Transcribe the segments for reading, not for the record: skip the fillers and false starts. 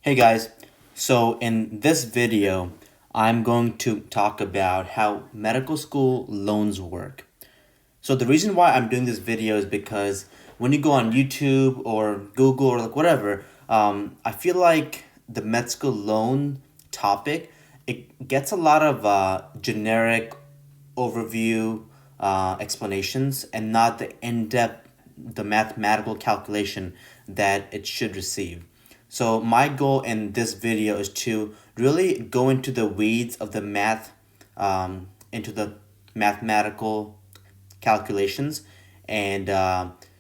Hey guys, so in this video, I'm going to talk about how medical school loans work. So the reason why I'm doing this video is because when you go on YouTube or Google or like whatever, I feel like the med school loan topic, it gets a lot of generic overview explanations and not the in-depth, the mathematical calculation that it should receive. So my goal in this video is to really go into the weeds of the math, into the mathematical calculations, and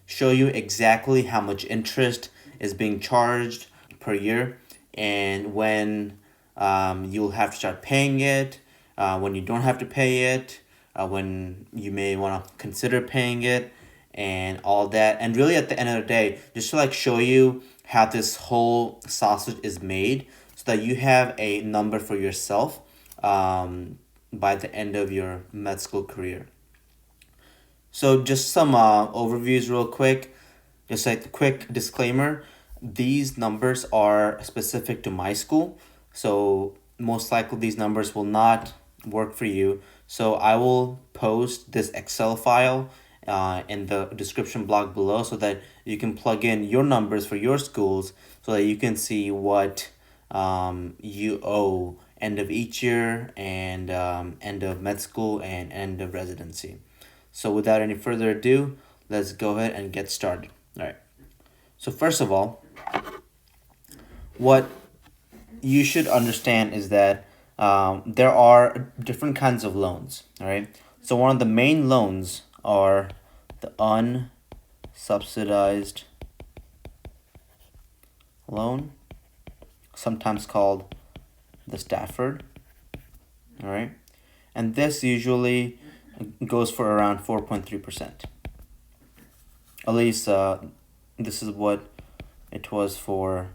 show you exactly how much interest is being charged per year and when you'll have to start paying it, when you don't have to pay it, when you may want to consider paying it, and all that. And really, at the end of the day, just to like show you how this whole sausage is made so that you have a number for yourself by the end of your med school career. So just some overviews real quick. Just like a quick disclaimer, these numbers are specific to my school. So most likely these numbers will not work for you. So I will post this Excel file in the description block below so that you can plug in your numbers for your schools so that you can see what you owe end of each year and end of med school and end of residency. So without any further ado, let's go ahead and get started. All right. So first of all, what you should understand is that there are different kinds of loans. All right. So one of the main loans are the unsubsidized loan, sometimes called the Stafford. All right. And this usually goes for around 4.3%. At least this is what it was for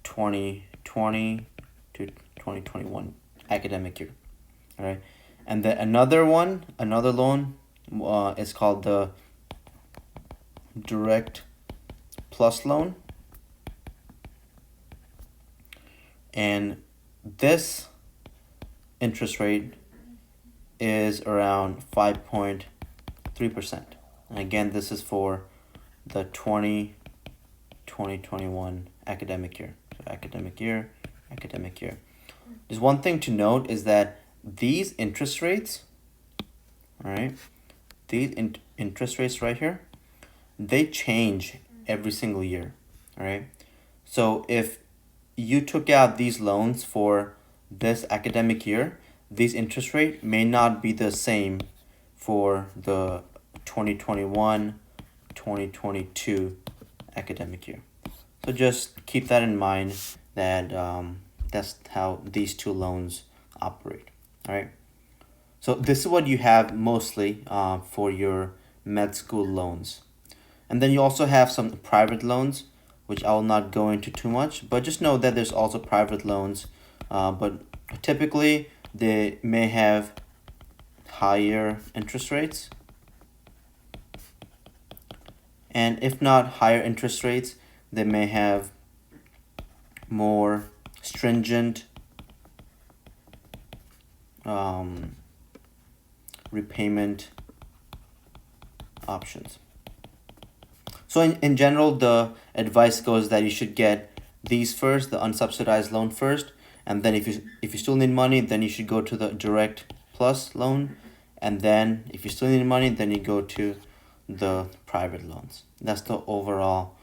2020 to 2021 academic year. All right. And then another loan is called the Direct Plus loan. And this interest rate is around 5.3%. And again, this is for the 2021 academic year. So academic year. There's one thing to note is that these interest rates, all right, interest rates right here, they change every single year, all right? So if you took out these loans for this academic year, these interest rate may not be the same for the 2021-2022 academic year. So just keep that in mind that that's how these two loans operate. All right. So this is what you have mostly for your med school loans. And then you also have some private loans, which I will not go into too much, but just know that there's also private loans, but typically they may have higher interest rates. And if not higher interest rates, they may have more stringent repayment options. So in general, the advice goes that you should get these first, the unsubsidized loan first, and then if you still need money, then you should go to the Direct Plus loan, and then if you still need money, then you go to the private loans. That's the overall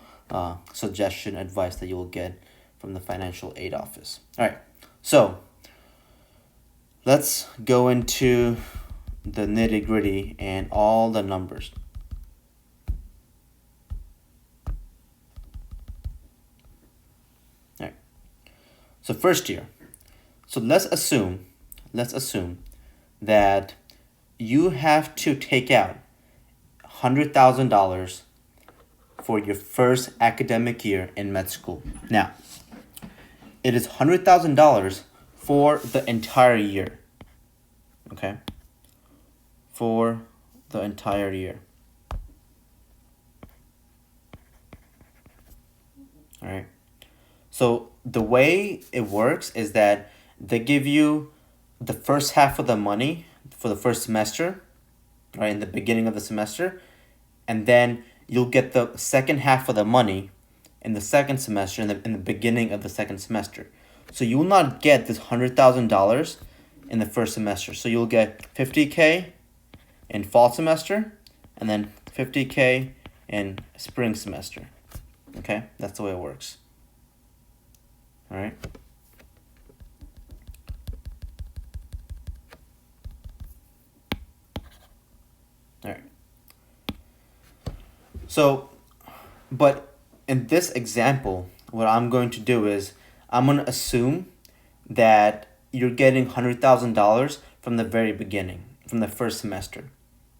suggestion, advice that you will get from the financial aid office. All right, so let's go into the nitty-gritty and all the numbers. All right. So first year. So let's assume that you have to take out $100,000 for your first academic year in med school. Now, it is $100,000 for the entire year. Okay? For the entire year. All right. So the way it works is that they give you the first half of the money for the first semester, right, in the beginning of the semester, and then you'll get the second half of the money in the second semester, in the beginning of the second semester. So you will not get this $100,000 in the first semester. So you'll get 50K in fall semester, and then 50K in spring semester. Okay, that's the way it works. All right. All right. So, but in this example, what I'm going to do is I'm going to assume that you're getting $100,000 from the very beginning, from the first semester.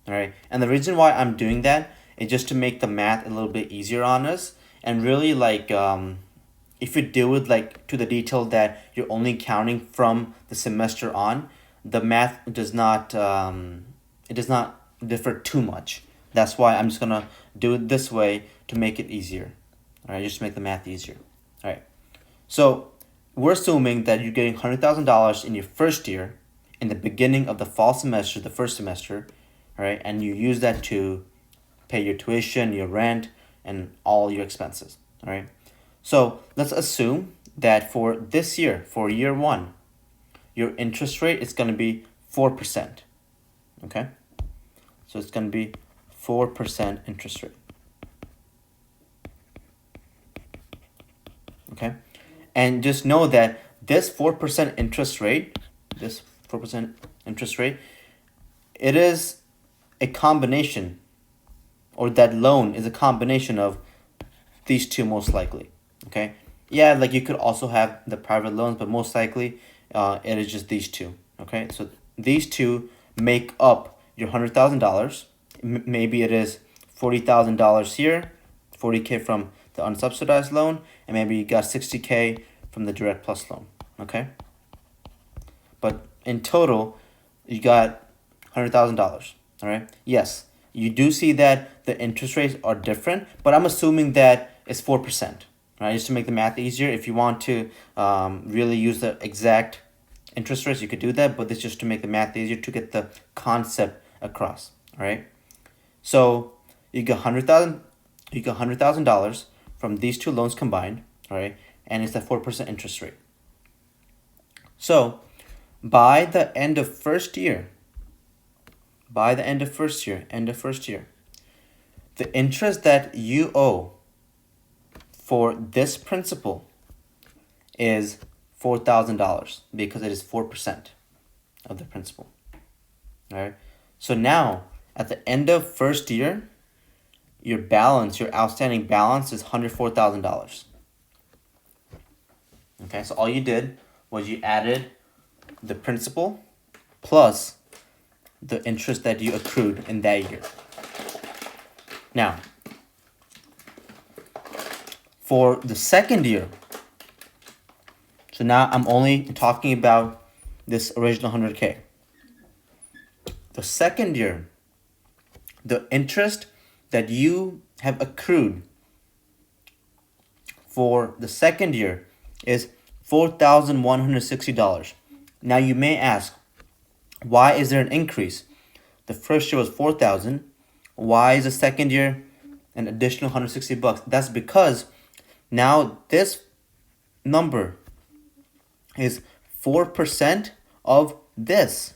All right. And the reason why I'm doing that is just to make the math a little bit easier on us, and really like if you do it like to the detail that you're only counting from the semester on, the math does not it does not differ too much. That's why I'm just gonna do it this way to make it easier. All right, just to make the math easier. All right, so we're assuming that you're getting $100,000 in your first year, in the beginning of the fall semester, the first semester, all right, and you use that to pay your tuition, your rent, and all your expenses. All right. So let's assume that for this year, for year one, your interest rate is going to be 4%. Okay? So it's going to be 4% interest rate. Okay? And just know that this 4% interest rate, it is a combination, or that loan is a combination of these two most likely. Okay, yeah, like you could also have the private loans, but most likely it is just these two. Okay, so these two make up your $100,000. Maybe it is $40,000 here, 40K from the unsubsidized loan, and maybe you got 60K from the direct plus loan. Okay, but in total, you got $100,000. All right, yes, you do see that the interest rates are different, but I'm assuming that it's 4%. Right, just to make the math easier. If you want to really use the exact interest rates, you could do that, but this is just to make the math easier to get the concept across. All right. So you get $100,000 from these two loans combined. All right, and it's a 4% interest rate. So by the end of first year, the interest that you owe for this principal is $4,000 because it is 4% of the principal. All right. So now at the end of first year, your outstanding balance is $104,000. Okay. So all you did was you added the principal plus the interest that you accrued in that year. Now, for the second year, so now I'm only talking about this original 100K. The second year, the interest that you have accrued for the second year is $4,160. Now you may ask, why is there an increase? The first year was $4,000. Why is the second year an additional $160? That's because now this number is 4% of this.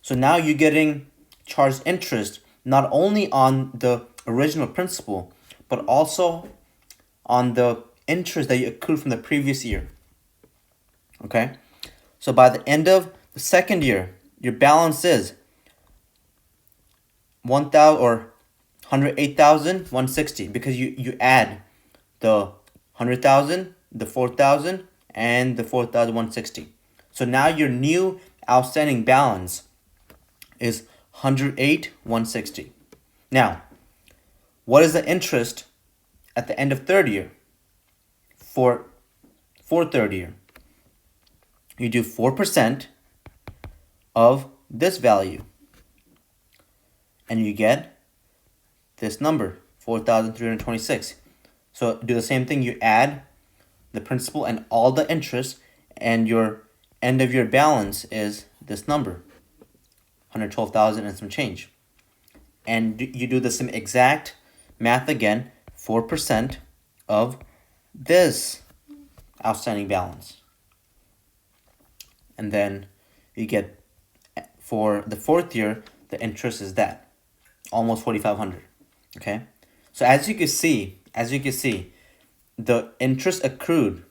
So now you're getting charged interest not only on the original principal, but also on the interest that you accrued from the previous year. Okay? So by the end of the second year, your balance is $108,160 because you add the 100,000, the 4,000, and the 4,160. So now your new outstanding balance is 108,160. Now, what is the interest at the end of third year? For third year, you do 4% of this value, and you get this number, 4,326. So do the same thing. You add the principal and all the interest, and your end of year balance is this number, 112,000 and some change. And you do the same exact math again, 4% of this outstanding balance. And then you get, for the fourth year, the interest is that, almost 4,500. Okay? So as you can see, the interest accrued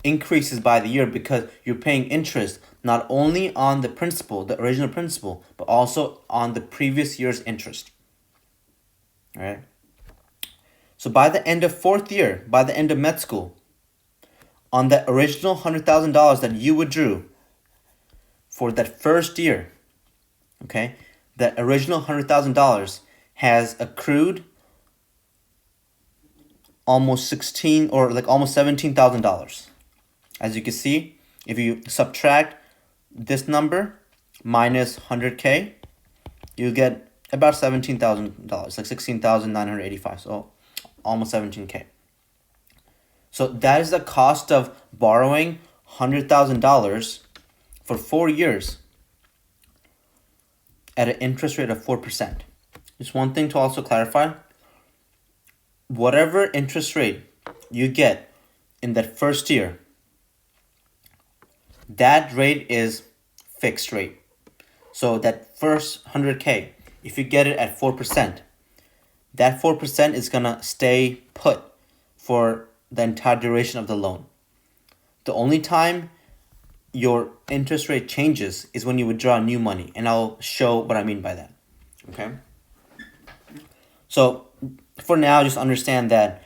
increases by the year because you're paying interest not only on the principal, the original principal, but also on the previous year's interest. All right? So by the end of fourth year, by the end of med school, on the original $100,000 that you withdrew for that first year, okay, the original $100,000 has accrued almost $17,000. As you can see, if you subtract this number minus 100K, you get about $17,000, like 16,985. So almost 17K. So that is the cost of borrowing $100,000 for 4 years at an interest rate of 4%. Just one thing to also clarify. Whatever interest rate you get in that first year, that rate is fixed rate. So that first 100K, if you get it at 4%, that 4% is going to stay put for the entire duration of the loan. The only time your interest rate changes is when you withdraw new money, and I'll show what I mean by that. Okay? So for now, just understand that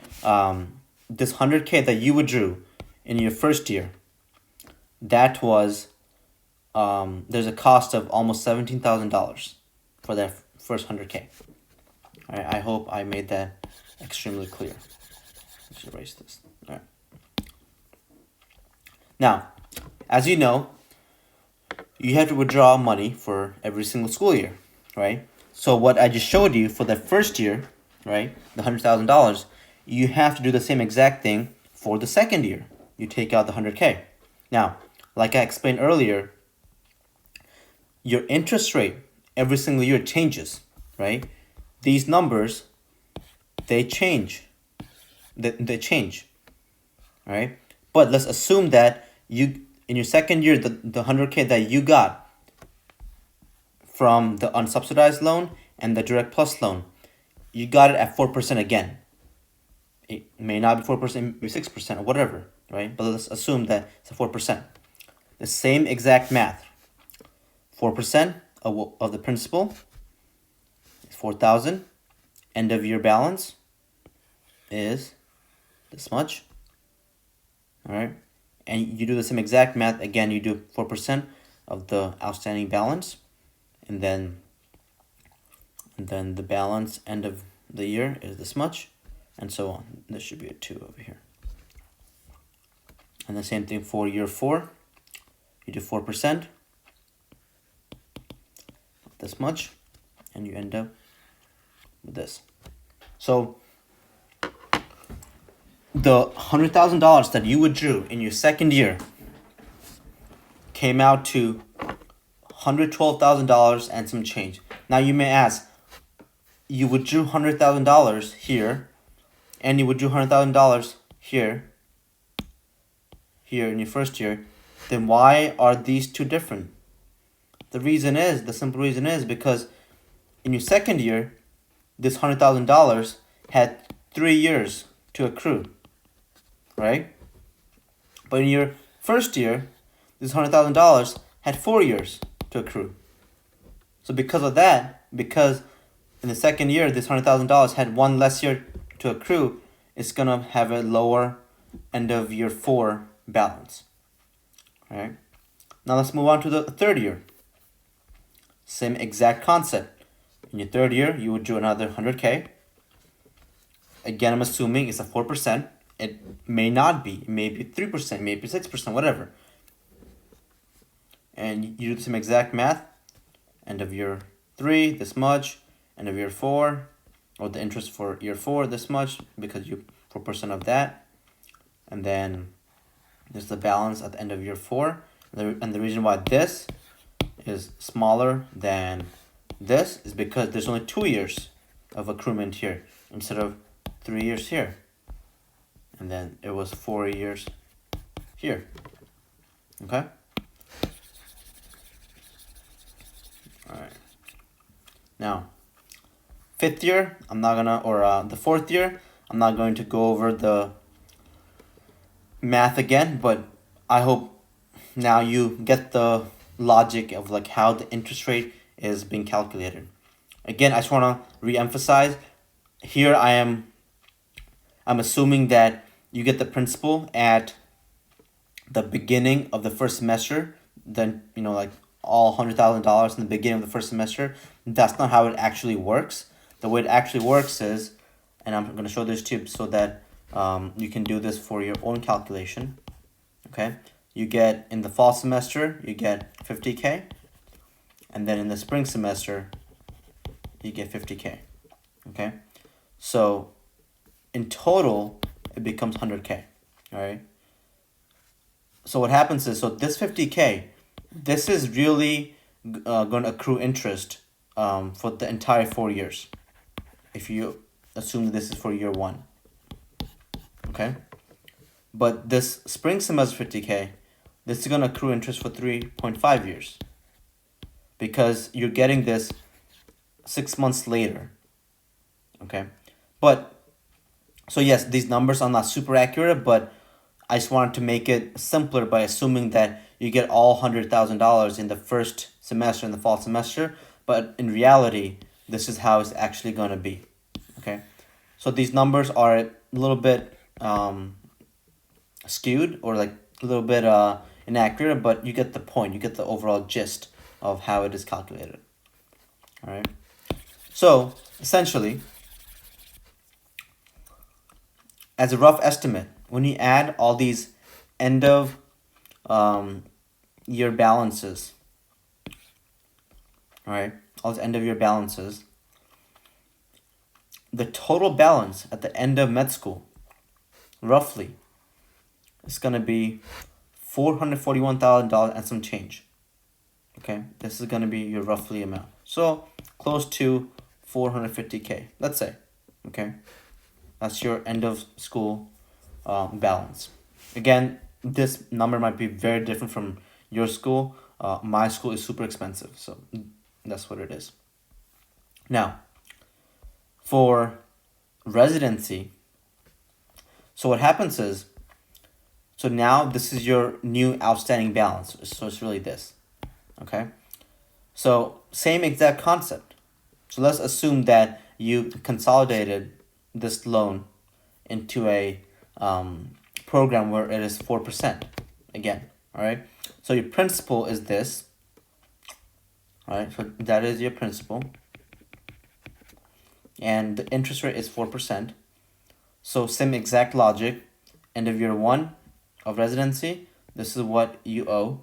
this 100K that you withdrew in your first year, that was, there's a cost of almost $17,000 for that first 100K. All right, I hope I made that extremely clear. Let's erase this. All right. Now, as you know, you have to withdraw money for every single school year, right? So what I just showed you for the first year, right, the $100,000, you have to do the same exact thing for the second year. You take out the 100K. Now, like I explained earlier, your interest rate every single year changes, right? These numbers, they change. They change, all right? But let's assume that you, in your second year, the 100K that you got from the unsubsidized loan and the direct plus loan, you got it at 4% again. It may not be 4%, maybe 6% or whatever, right? But let's assume that it's a 4%. The same exact math. 4% of the principal is 4,000. End of year balance is this much. All right? And you do the same exact math. Again, you do 4% of the outstanding balance. And then the balance end of the year is this much. And so on. This should be a 2 over here. And the same thing for year 4. You do 4%. This much. And you end up with this. So the $100,000 that you withdrew in your second year came out to $112,000 and some change. Now you may ask, you withdrew $100,000 here, and you withdrew $100,000 here in your first year, then why are these two different? The simple reason is because in your second year, this $100,000 had 3 years to accrue, right? But in your first year, this $100,000 had 4 years to accrue. So because of that, because in the second year, this $100,000 had 1 less year to accrue, it's going to have a lower end of year 4 balance, right? Now let's move on to the third year. Same exact concept. In your third year, you would do another 100K. Again, I'm assuming it's a 4%. It may not be. It may be 3%, maybe 6%, whatever. And you do the same exact math. End of year 3, this much. End of year 4, or the interest for year 4, this much, because you 4% of that. And then there's the balance at the end of year 4. And the reason why this is smaller than this is because there's only 2 years of accruement here instead of 3 years here. And then it was 4 years here. Okay? Alright. Now, fifth year, I'm not gonna, or the fourth year, I'm not going to go over the math again, but I hope now you get the logic of like how the interest rate is being calculated. Again, I just want to re-emphasize here I'm assuming that you get the principal at the beginning of the first semester, then like all $100,000 in the beginning of the first semester. That's not how it actually works. The way it actually works is, and I'm going to show this to you so that you can do this for your own calculation. Okay, you get in the fall semester, you get 50K, and then in the spring semester, you get 50K. Okay, so in total, it becomes 100K. All right. So what happens is, so this 50K, this is really going to accrue interest for the entire 4 years. If you assume that this is for year 1. Okay. But this spring semester 50K, this is going to accrue interest for 3.5 years. Because you're getting this 6 months later. Okay. But, so yes, these numbers are not super accurate, but I just wanted to make it simpler by assuming that you get all $100,000 in the first semester, in the fall semester. But in reality, this is how it's actually going to be. Okay. So these numbers are a little bit skewed or like a little bit inaccurate, but you get the point. You get the overall gist of how it is calculated. All right. So essentially, as a rough estimate, when you add all these end of year balances, all right, all these end of year balances, the total balance at the end of med school, roughly, is going to be $441,000 and some change. Okay, this is going to be your roughly amount. So close to 450K, let's say. Okay, that's your end of school balance. Again, this number might be very different from your school. My school is super expensive, so that's what it is. Now, for residency, so what happens is, so now this is your new outstanding balance. So it's really this. Okay, so same exact concept. So let's assume that you consolidated this loan into a program where it is 4% again. All right, so your principal is this. All right, so that is your principal, and the interest rate is 4%. So same exact logic. End of year 1 of residency, this is what you owe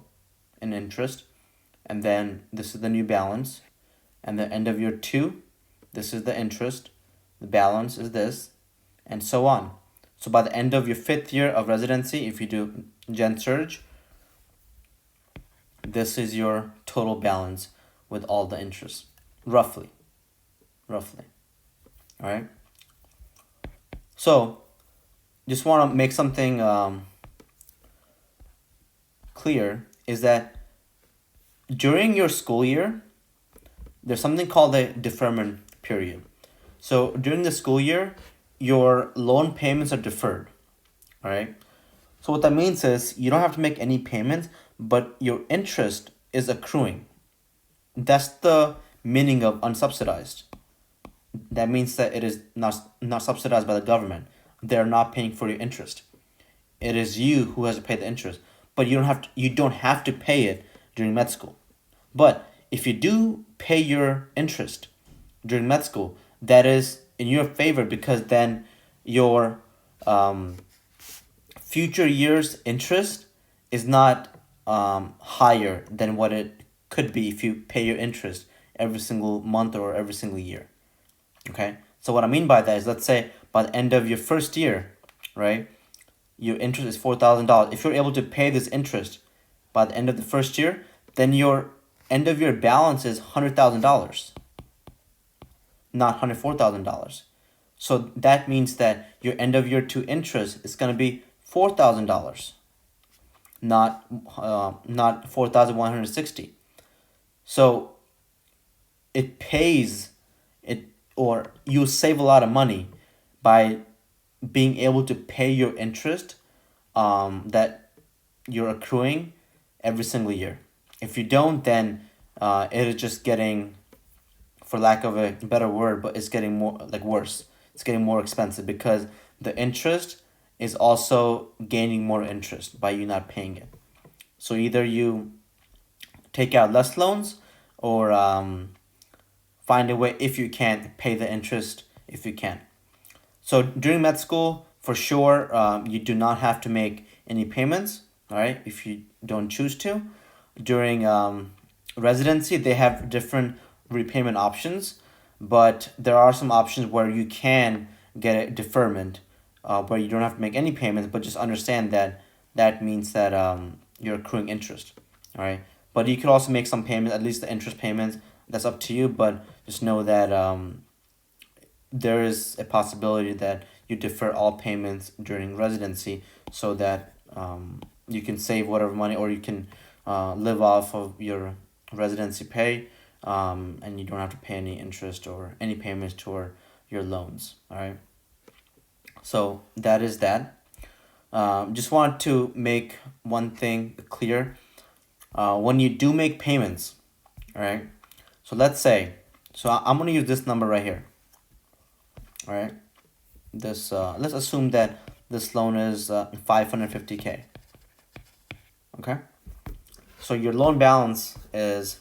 in interest, and then this is the new balance. And the end of year 2, this is the interest, the balance is this, and so on. So by the end of your 5th year of residency, if you do Gen Surge, this is your total balance with all the interest, roughly. All right. So just want to make something clear, is that during your school year, there's something called a deferment period. So during the school year, your loan payments are deferred. All right. So what that means is you don't have to make any payments, but your interest is accruing. That's the meaning of unsubsidized. That means that it is not subsidized by the government. They're not paying for your interest. It is you who has to pay the interest, but you don't have to pay it during med school. But if you do pay your interest during med school, that is in your favor, because then your future year's interest is not higher than what it could be if you pay your interest every single month or every single year. Okay, so what I mean by that is, let's say by the end of your first year, right? Your interest is $4,000. If you're able to pay this interest by the end of the first year, then your end of year balance is $100,000, not $104,000. So that means that your end of year 2 interest is going to be $4,000, not 4,160. So it pays it, or you save a lot of money by being able to pay your interest that you're accruing every single year. If you don't, then it is just getting, for lack of a better word, but it's getting more like worse. It's getting more expensive because the interest is also gaining more interest by you not paying it. So either you take out less loans, or find a way, if you can, pay the interest if you can. So during med school, for sure, you do not have to make any payments, all right, if you don't choose to. During residency, they have different repayment options, but there are some options where you can get a deferment, where you don't have to make any payments, but just understand that that means that you're accruing interest, all right? But you could also make some payments, at least the interest payments. That's up to you, but just know that there is a possibility that you defer all payments during residency, so that you can save whatever money, or you can live off of your residency pay, and you don't have to pay any interest or any payments toward your loans. All right. So that is that. Just want to make one thing clear. When you do make payments, all right. So let's say, I'm gonna use this number right here. All right. This let's assume that this loan is 550K. Okay. So your loan balance is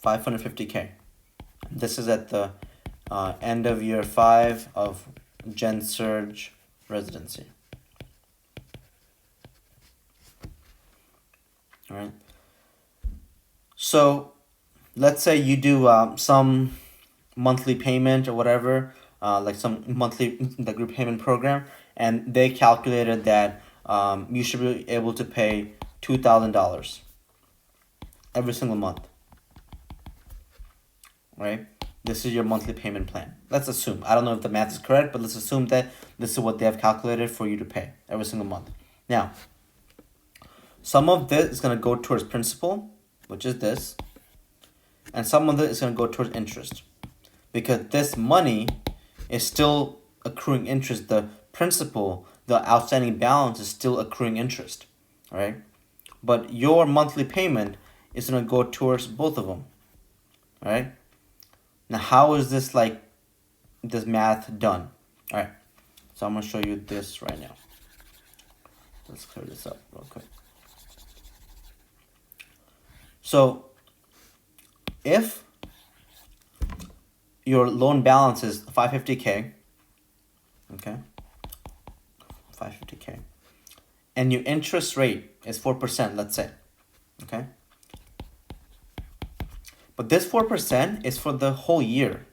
550K. This is at the end of year 5 of Gen Surge residency. All right. So let's say you do some monthly payment or whatever, like some monthly like repayment program, and they calculated that you should be able to pay $2,000 every single month. Right? This is your monthly payment plan. Let's assume. I don't know if the math is correct, but let's assume that this is what they have calculated for you to pay every single month. Now, some of this is going to go towards principal, which is this, and some of it is going to go towards interest, because this money is still accruing interest. The principal, the outstanding balance, is still accruing interest, all right? But your monthly payment is going to go towards both of them, all right? Now, how is this this math done? All right, so I'm going to show you this right now. Let's clear this up real quick. So if your loan balance is 550K, okay, 550K, and your interest rate is 4%, let's say, okay, but this 4% is for the whole year,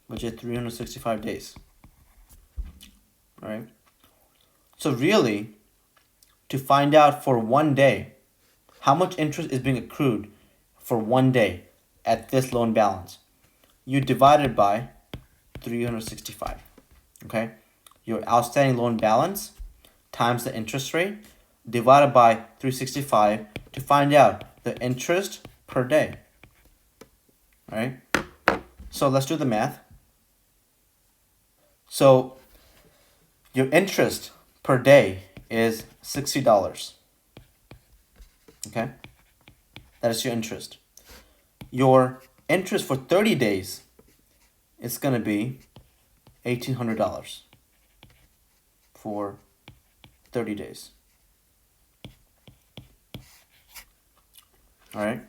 which is 365 days, all right? So really, to find out for one day how much interest is being accrued for one day at this loan balance, you divide it by 365, okay? Your outstanding loan balance times the interest rate divided by 365 to find out the interest per day, all right? So let's do the math. So your interest per day is $60, okay? That is your interest. Your interest for 30 days is going to be $1,800 for 30 days. All right?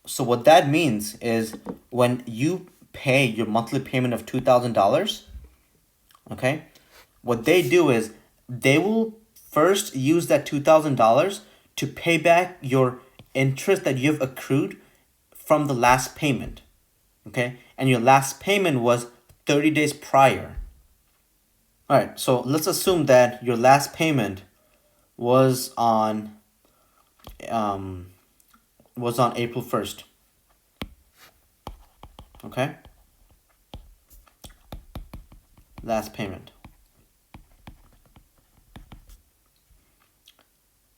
So what that means is when you pay your monthly payment of $2,000, okay, what they do is they will first use that $2,000 to pay back your interest that you've accrued from the last payment, okay? And your last payment was 30 days prior. All right, so let's assume that your last payment was on April 1st. Okay? Last payment.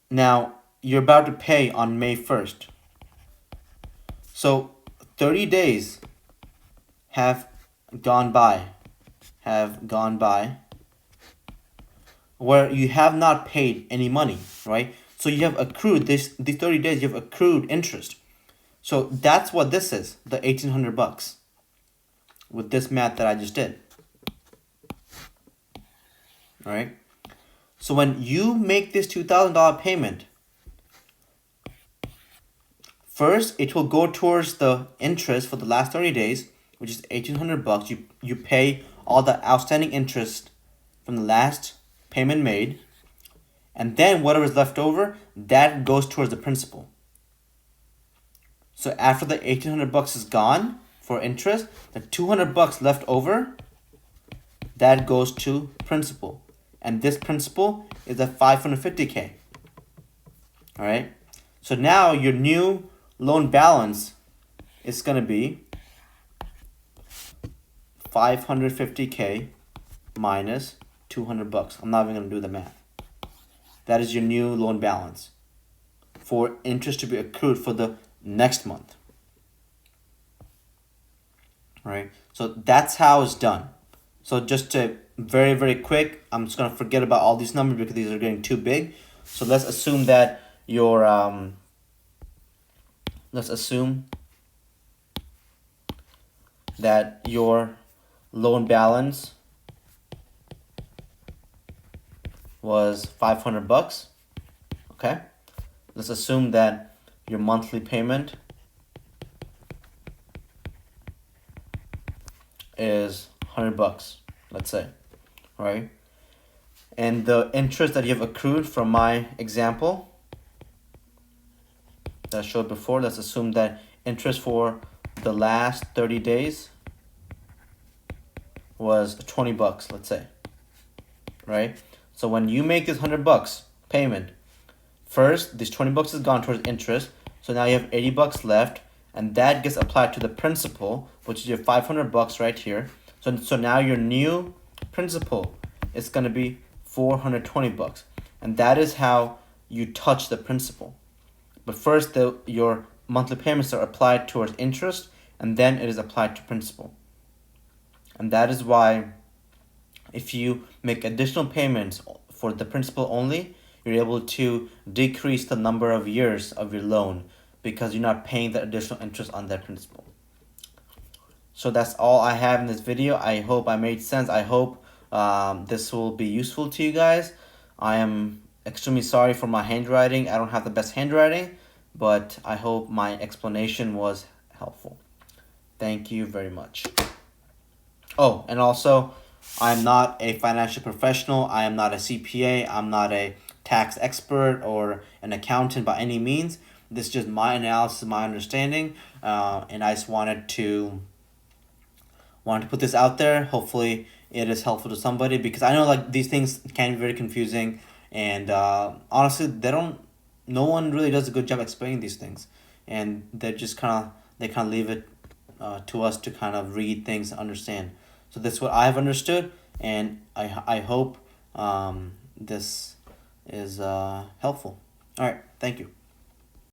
Now, you're about to pay on May 1st. So 30 days have gone by where you have not paid any money, right? So you have accrued these 30 days, you have accrued interest. So that's what this is, the $1,800 with this math that I just did. All right. So when you make this $2,000 payment, first it will go towards the interest for the last 30 days, which is $1,800. You pay all the outstanding interest from the last payment made, and then whatever is left over, that goes towards the principal. So after the $1,800 is gone for interest, the $200 left over, that goes to principal. And this principal is at $550K. All right. So now your new loan balance is going to be $550K minus $200. I'm not even going to do the math. That is your new loan balance for interest to be accrued for the next month. All right. So that's how it's done. So just to very, very quick, I'm just going to forget about all these numbers because these are getting too big. So let's assume that your loan balance was $500. Okay. Let's assume that your monthly payment is $100, let's say. All right. And the interest that you have accrued from my example that I showed before, let's assume that interest for the last 30 days was $20, let's say. Right? So when you make this $100 payment, first this $20 is gone towards interest, so now you have $80 left, and that gets applied to the principal, which is your $500 right here. So now your new principal is going to be $420, and that is how you touch the principal. But first, your monthly payments are applied towards interest, and then it is applied to principal. And that is why if you make additional payments for the principal only, you're able to decrease the number of years of your loan because you're not paying the additional interest on that principal. So that's all I have in this video. I hope I made sense. I hope this will be useful to you guys. I am extremely sorry for my handwriting. I don't have the best handwriting, but I hope my explanation was helpful. Thank you very much. Oh, and also, I'm not a financial professional. I am not a CPA. I'm not a tax expert or an accountant by any means. This is just my analysis, my understanding, and I just wanted to put this out there. Hopefully, it is helpful to somebody because I know like these things can be very confusing, and honestly, no one really does a good job explaining these things, and they kind of leave it to us to kind of read things and understand. So that's what I've understood, and I hope this is helpful. All right, thank you.